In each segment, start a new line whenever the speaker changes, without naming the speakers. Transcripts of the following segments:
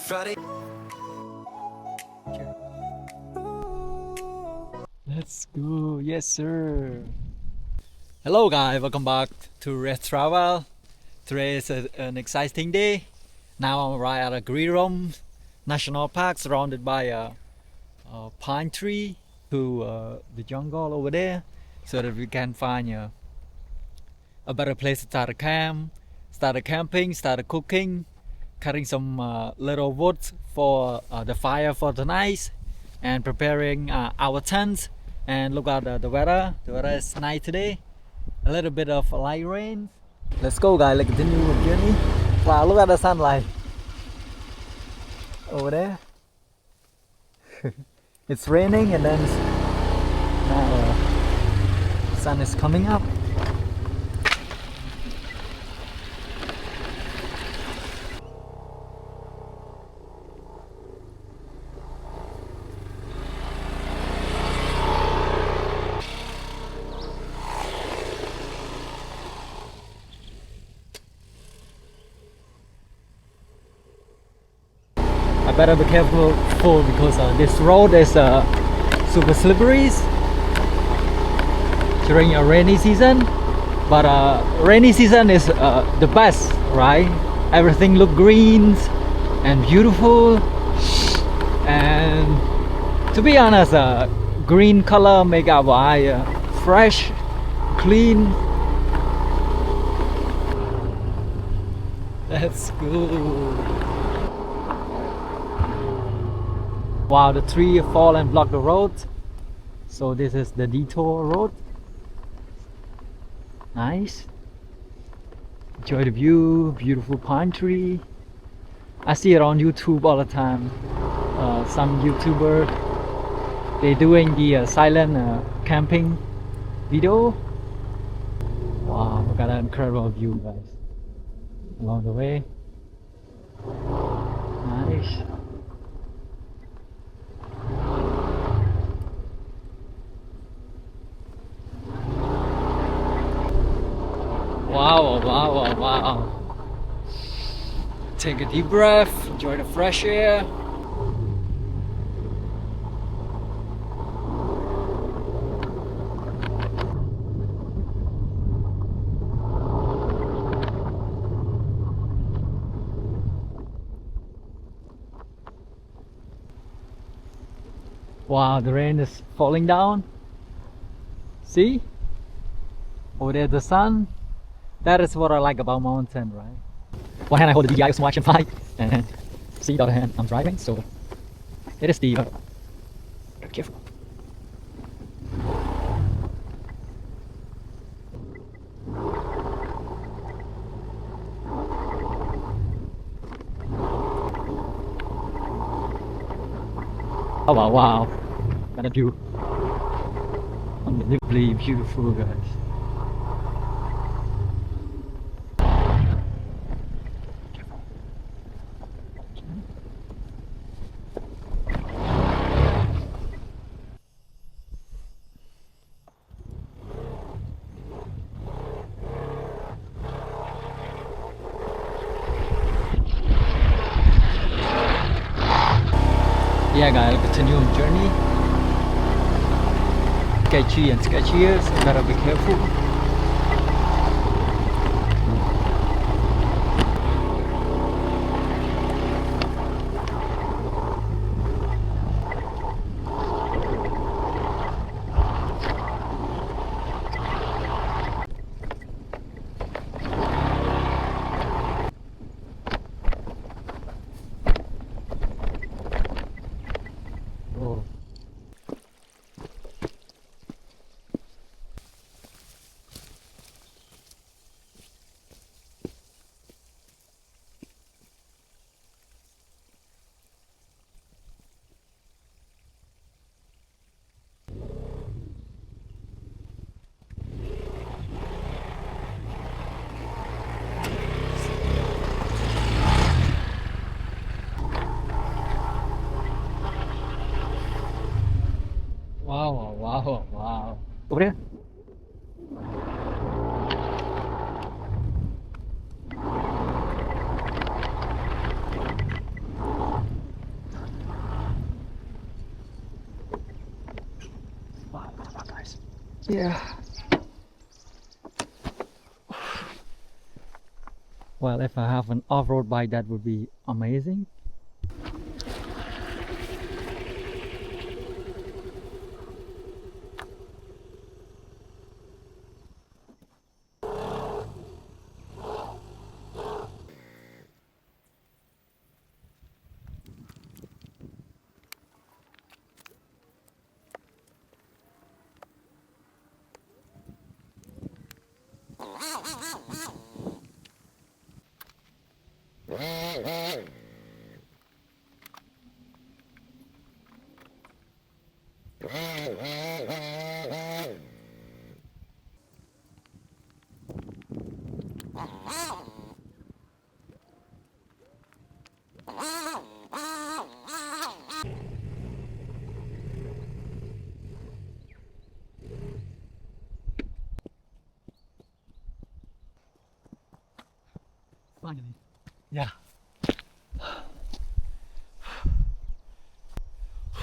Friday.
Let's go. Yes, sir. Hello, guys. Welcome back to Red Travel. Today is an exciting day. Now I'm right at a Grirom National Park, surrounded by a pine tree to the jungle over there, so that we can find a better place to start a camp, start a camping, start a cooking, cutting some little wood for the fire for tonight, and preparing our tents. And look at the weather. The weather is nice today. A little bit of light rain. Let's go, guys. Let's continue the journey. Wow, look at the sunlight over there. It's raining, and then now the sun is coming up. I better be careful because this road is super slippery during a rainy season. But rainy season is the best, right? Everything look green and beautiful. And to be honest, green color make our eye fresh, clean. Let's go. Wow, the tree fall and block the road. So this is the detour road. Nice. Enjoy the view, beautiful pine tree. I see it on YouTube all the time. Some YouTuber, they doing the silent camping video. Wow, look at that incredible view, guys. Along the way. Nice. Wow, wow, wow, wow. Take a deep breath, enjoy the fresh air. Wow, the rain is falling down. See? Over there, the sun. That is what I like about mountain, right? One hand I hold the DJI Osmo Action 5, and see, the other hand I'm driving, so it is the careful. Oh wow, wow. Got a view. Unbelievably beautiful, guys. Yeah, guys, I'll continue on journey. Sketchy and sketchier, so gotta be careful. Yeah. Well, if I have an off-road bike, that would be amazing. Finally. Yeah.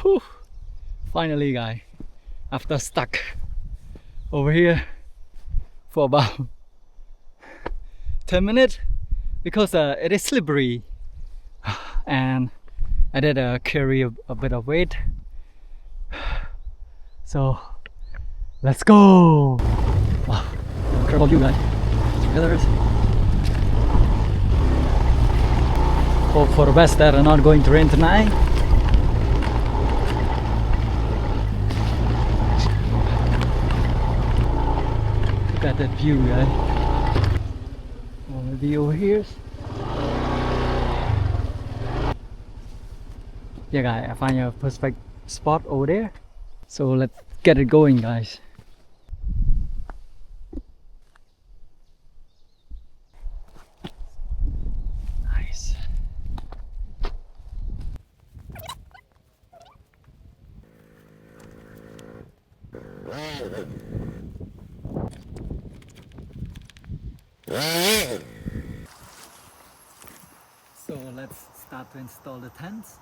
Whew. Finally, guys. After stuck over here for about 10 minutes because it is slippery and I did carry a bit of weight. So let's go. Wow, incredible view, guys. Together. Hope for the best that are not going to rain tonight. Look at that view, guys. Maybe over here. Yeah, guys, I find a perfect spot over there. So let's get it going, guys. Nice. So let's start to install the tents.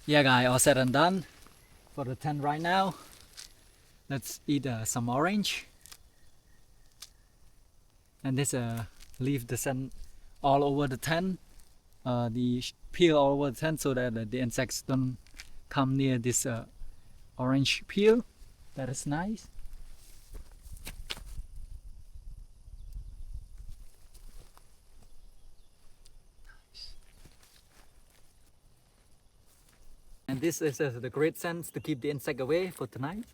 Yeah, guys, all said and done for the tent right now. Let's eat some orange. And this leave the sun all over the tent, the peel all over the tent so that the insects don't come near this orange peel. That is nice. this is the great sense to keep the insect away for tonight.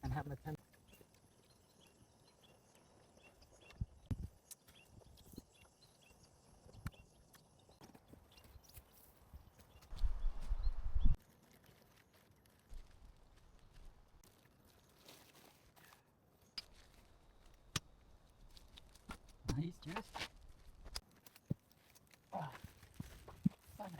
And have my tent. Nice, Jess. Oh, fun.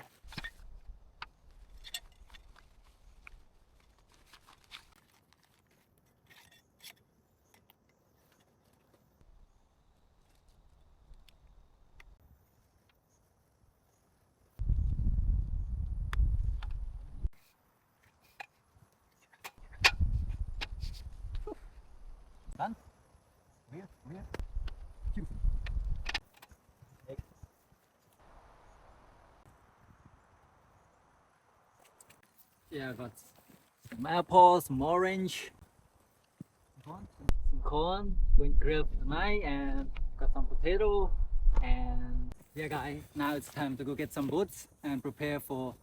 Done? Weird. Yeah, I got some apples, some orange, some corn, going to grill tonight, and got some potato. And yeah, guys, now it's time to go get some boots and prepare for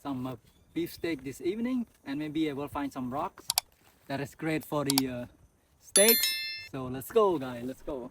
some beef steak this evening. And maybe I will find some rocks that is great for the steaks. So let's go, guys, let's go.